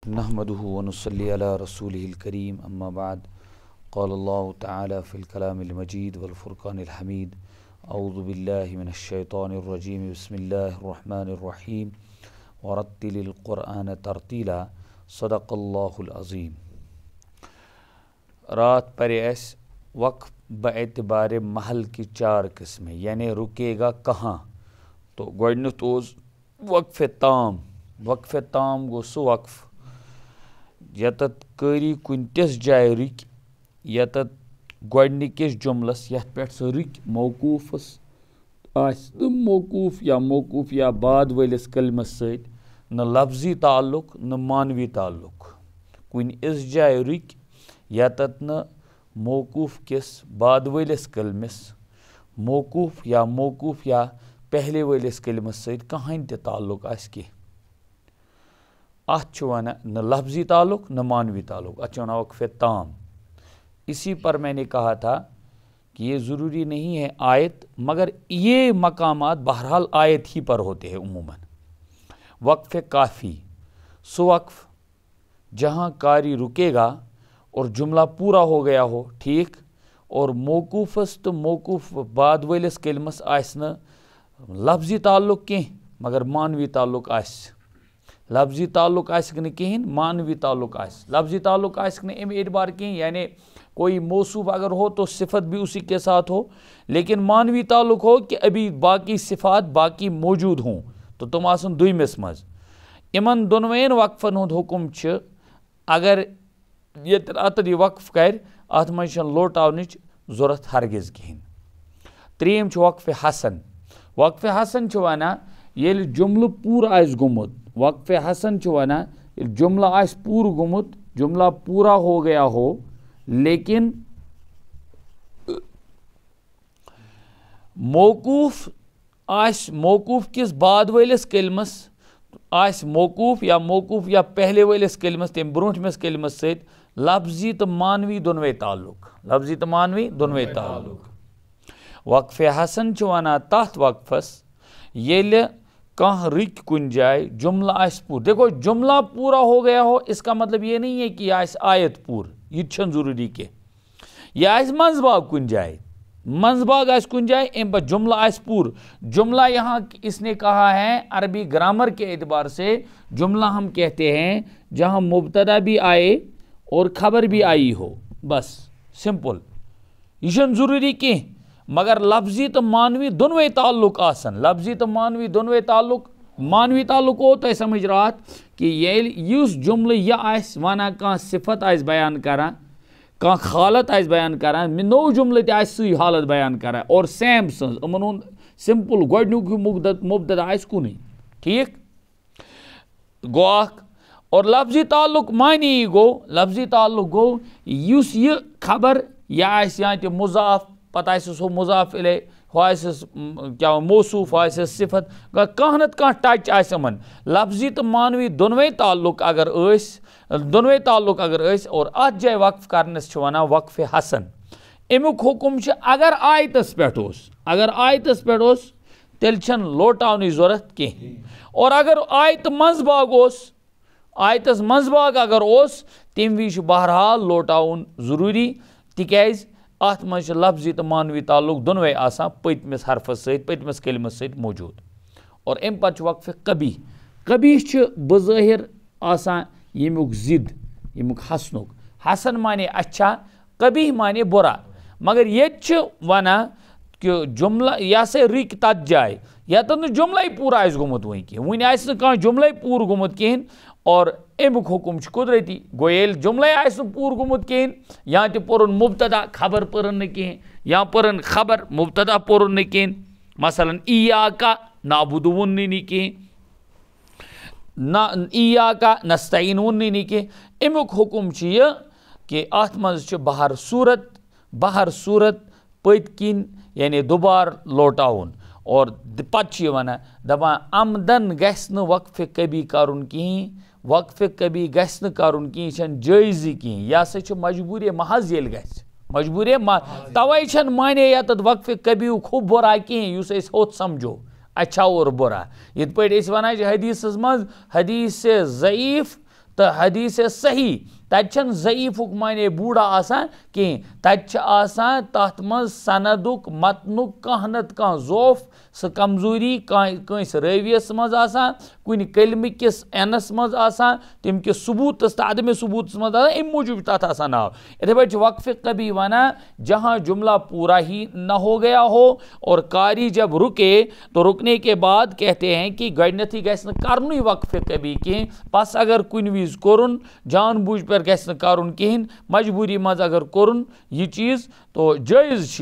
नहमदुहु व नुसल्ली अला रसूलिहिल करीम अम्मा बाद क़ाल अल्लाहु तआला फ़िल कलामिल मजीद वल फ़ुरक़ानिल हमीद अऊज़ु बिल्लाहि मिनश शैतानिर रजीम बिस्मिल्लाहिर रहमानिर रहीम वरत्तिलिल क़ुरआन तरतीला सदक़ल्लाहुल अज़ीम। रात परे अस वक्फ़ बएतबार महल की 4 किस्में, यानी रुकेगा कहाँ। तो गोडनुत ओस वक्फ़ ताम। वक्फ़ ताम गो सु वक्फ़ यतत कारी कुन तिस जाय रुक यतत गोडनिकिस जुमलस यथ पेट स रुक मौकूफस आस मौकूफ या बाद वलिस कलमस सत न लफ्जी ताल्लुक न मानवी ताल्लुक। कुन इस जाय रुक यतत न मौकूफ किस बाद वलिस कलमस मौकूफ या पहले वलिस कलमस सत कहां ते ताल्लुक आस की। अत वन न लफ्जी ताल्लुक न मानवी ताल्लुक, अत वन वक्फ़ ताम। इसी पर मैंने कहा था कि ये ज़रूरी नहीं है आयत, मगर ये मकामात बहरहाल आयत ही पर होते हैं उमूमन। वक्फ़ काफ़ी सो वक्फ़ जहाँ कारी रुकेगा और जुमला पूरा हो गया हो, ठीक, और मौकूफ़स तो मौकूफ बाद वलिस कलमस आस न लफ्जी ताल्लुक कह मगर मानवी ताल्लुक आस। लफ्जी ताल्लुक आसिक न कहीं, मानवी ताल्लुक आस। लफ्जी ताल्लुक आसिक न अम एतबार कहीं, यानी कोई मौसूफ अगर हो तो सिफत भी उसी के साथ हो, लेकिन मानवी ताल्लुक हो कि अभी बाकी सिफात बाकी मौजूद हों तो तुम आसन दुइमिस मज। इमन दोनवेन वक्फन हुंद हुकुम छ, अगर ये अत यह वक्फ कर अत मज लोटावनिच जरूरत हरगिज कहीं। त्रीम छ वक्फ हसन। वक्फ हसन छ वना येल जुमल पूर आस गुमुत। वक्फ हसन छ वना जुमला आस पूर गुमुत, जुमला पूरा हो गया हो लेकिन मौकूफ आस मौकूफ किस बाद वलिस कलमस आस मौकूफ या पहले वलिस कलमस तम ब्रोठमिस कलमस सत लफ्जी तो मानवी दोनवे ताल्लुक। लफ्जी तो मानवी दोनवे ताल्लुक। वक्फ हसन छ वना तथ वक्फस येल कह रुक कुन जाए जुमला आस पूर। देखो जुमला पूरा हो गया हो इसका मतलब ये नहीं है कि आस आयत पूर, यह जरूरी के यह आस मंजबाग कुन जाए, मंजबाग आस कुन जाए अम पर जुमला आस पूर। जुमला यहाँ इसने कहा है अरबी ग्रामर के एतबार से जुमला हम कहते हैं जहाँ मुब्तदा भी आए और खबर भी आई हो, बस सिंपल। यह जरूरी के मगर लफ्जी तो मानवी दोनों ताल्लुक आसन। लफ्जी तो मानवी दोनों ताल्लुक, मानवी ताल्लुक हो तो समझ रहा कि ये जुमल यह आस वना कह सिफत आस बयान करा, कह हालत आस बयान करा, नो जुमल ती हालत बयान करा और सेम सन सिंपल गोडनुक मुब्तदा आस कुन, ठीक गो अख। और लफ्जी ताल्लुक मानी गो, लफ्जी ताल्लुक गो युस यह खबर यह आस या तो मुजाफ पता हो मुजाफ इले क्या मौसूफ सिफत कह नत कह टच आमन। लफ्जी तो मानवी दोनवे ताल्लुक अगर दोनवे ताल्लुक अगर और अत जाए वक्फ करनस वना वक्फ हसन। अमुक हुकुम अगर आयतस पे अगर आयतस पे तेल लोटावन जरूरत कहीं। और अगर आयत मंजबाग आयतस मंजबाग अगर तम वि बहरहाल लोटावन जरूरी, तिकाज अत मज लफ्जी तो मानवी ताल्लुक दोनवे आसान पतमिस हरफस सत पतमिस कलमस सत मौजूद। और अम पे वक्फ कबी। कबी बज़ाहिर आसान यमुक जिद यमुक हसनुक। हसन माने अच्छा, कबी माने बुरा, मगर ये वना कि जुमला यह से रुक तथ जाए यत जुमल पूरा आस गुमुत वन कह वन आस कह जुमल पूर गुमुत कहें। और अमुक हुकुम कुदरती गो ये जुमल आस पूर गुमुत कहें या तो पुरन मुब्तदा खबर पुरन न कहें या पुरन खबर मुब्तदा पुरन न कहें। मसलन इय्याका नाबुदु वोन नी कहें, ना इय्याका नस्तईन वोन नी कहें। अमुक हुकुम यह कि अत मज बहर सूरत पत किन यानी दोबार लोटावन। और पे वन दपान आमदन गि वक्फ कभी करुन कहीं, वक्फ कभी गि करुन कहीं जायज़ कहीं, यह सा मजबूरी महज ये मजबूरी तवे माने यत वक्फ कभी खूब बुरा कहीं उस होत समझो अच्छा और बुरा। ये पे वन हदीस मज हदीस ज़ईफ़ तो हदीस सही तन ज़ईफ़ुक माने बूढ़ा आसान कहें तथ मज सनदुक मतनुक कह नत कह ज़ोफ स कमजोरी कंस रवियस मज कुन कलम किस एनस मज तम किस सबूतस तो अदम सबूतस मज अम मूजूब तथ नाव। इथे पे वक्फ कभी वना जहाँ जुमला पूरा ही न हो गया हो और कारी जब रुके तो रुकने के बाद कहते हैं कि गणथी गि कर वक्फ कभी कहें पस अगर कुन विज कोरुन जान बूझ पर गि करुन कहें मजबूरी मज अगर कोरुन यह चीज़ तो जायज़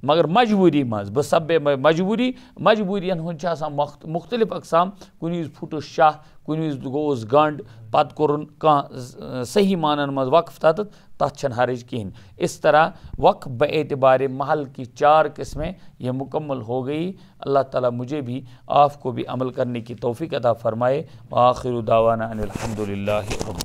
मगर मजबूरी मज बह सब्बे मजबूरियन मुख्तलिफ अकसाम कुन विज फुटुस शाह कुन विज गोस गंड पत कोरुन कह सही मानन मज वक्फ तथ हर्ज कहें। इस तरह वक्फ बएतबार महल की 4 किस्में यह मुकम्मल हो गई। अल्लाह ताला मुझे भी आपको भी अमल करने की तौफीक अता फरमाए। आखिर दावाना अनिल हम्दुलिल्लाहि रब्बिल